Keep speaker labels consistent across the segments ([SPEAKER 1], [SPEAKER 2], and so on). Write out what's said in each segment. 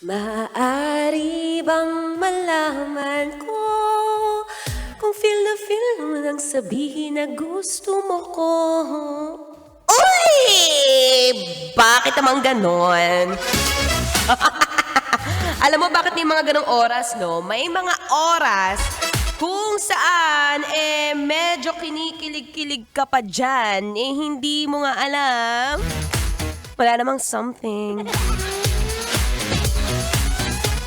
[SPEAKER 1] Maaari bang malaman ko kung feel na feel mo nang sabihin na gusto mo ko?
[SPEAKER 2] Uy! Bakit naman ganon? Alam mo bakit may mga ganong oras, no? May mga oras kung saan, medyo kinikilig-kilig ka pa dyan, hindi mo nga alam. Wala namang something.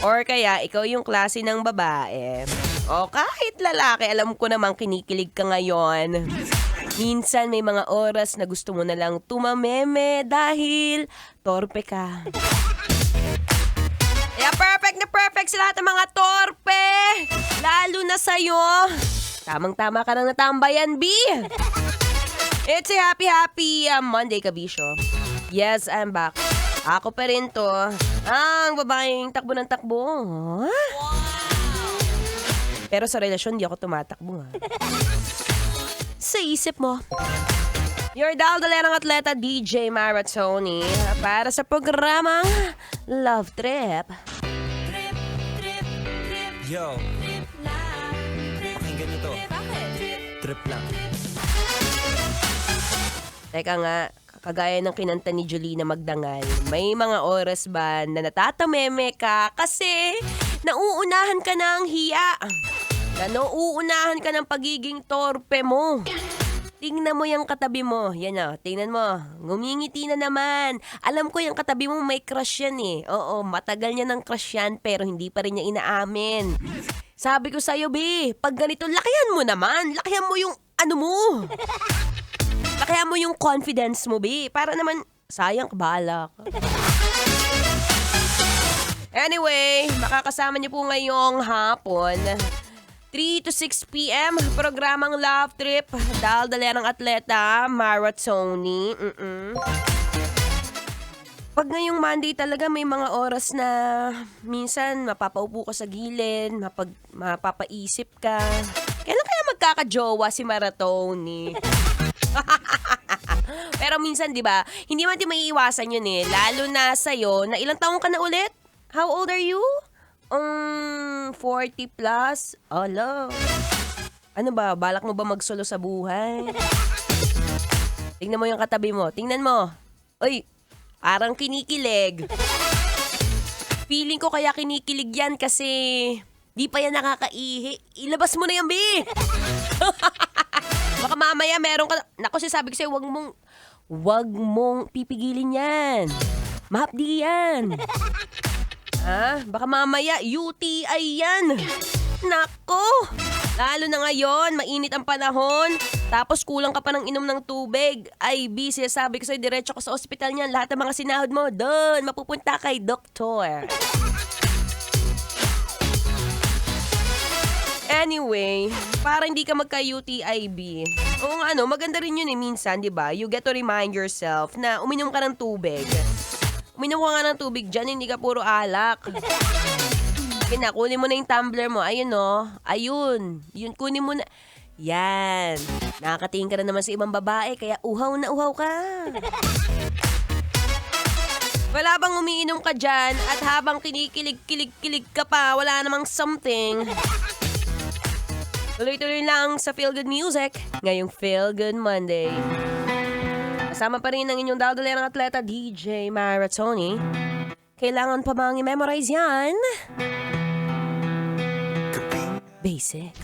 [SPEAKER 2] Or kaya, ikaw yung klase ng babae. O kahit lalaki, alam ko namang kinikilig ka ngayon. Minsan may mga oras na gusto mo na lang tumameme dahil torpe ka. Kaya perfect na perfect sa lahat ng mga torpe! Lalo na sa'yo! Tamang-tama ka nang natambayan, B! It's a happy Monday, kabisyo. Yes, I'm back. Ako pa rin to. Ang babaeng takbo ng takbo. Huh? Pero sa relasyon, di ako tumatakbo. Ha? Sa isip mo. Your daldalerang atleta, DJ Maratoni. Para sa programang Love Trip.
[SPEAKER 3] Yo, pakinggan nyo to. Trip lang.
[SPEAKER 2] Teka nga, kagaya ng kinanta ni Jolina Magdangal, may mga oras ba na natatameme ka kasi nauunahan ka ng hiya? Na nauunahan ka ng pagiging torpe mo? Tingnan mo yung katabi mo. Yan o, tingnan mo. Ngumingiti na naman. Alam ko yung katabi mo may crush yan eh. Oo, matagal niya ng crush yan pero hindi pa rin niya inaamin. Sabi ko sa'yo, B, pag ganito, lakihan mo naman. Lakihan mo yung ano mo. Lakihan mo yung confidence mo, B. Para naman, sayang kabalak. Anyway, makakasama niyo po ngayong hapon. 3 to 6 p.m. Programang Love Trip. Daldalerang atleta, Maratoni. Pag ngayong Monday talaga may mga oras na minsan mapapaupo ka sa gilid, mapapaisip ka. Kailan kaya magkakajowa si Maratoni? Pero minsan, di ba, hindi man din maiiwasan yun eh. Lalo na sa'yo, na ilang taong ka na ulit? How old are you? 40 plus? Ala. Ano ba? Balak mo ba magsolo sa buhay? Tingnan mo yung katabi mo. Tingnan mo. Uy, parang kinikilig. Feeling ko kaya kinikilig yan kasi di pa yan nakakaihi. Ilabas mo na yan, B! Baka mamaya meron ka... Naku, sabi ko sa'yo, wag mong pipigilin yan. Mahapdi yan. Ha? Baka mamaya, UTI yan. Nako! Lalo na ngayon, mainit ang panahon. Tapos kulang ka pa ng inom ng tubig. Ay, B, sabi ko sa'yo, diretso ka sa ospital niyan. Lahat ng mga sinahod mo, doon, mapupunta kay doktor. Anyway, para hindi ka magka-UTIB. Oo nga, maganda rin yun minsan, di ba? You get to remind yourself na uminom ka ng tubig. Uminom ka nga ng tubig dyan, hindi ka puro alak. Kina, kunin mo na yung tumbler mo. Ayun ayun. Yun, kunin mo na. Yan. Nakakatingin ka na naman sa ibang babae, kaya uhaw na uhaw ka. Wala bang umiinom ka dyan at habang kinikilig-kilig ka pa, wala namang something. Tuloy-tuloy lang sa Feel Good Music, ngayong Feel Good Monday. Kasama pa rin ang inyong daldalerang atleta, DJ Maratoni. Kailangan pa bang i-memorize yan? Basic.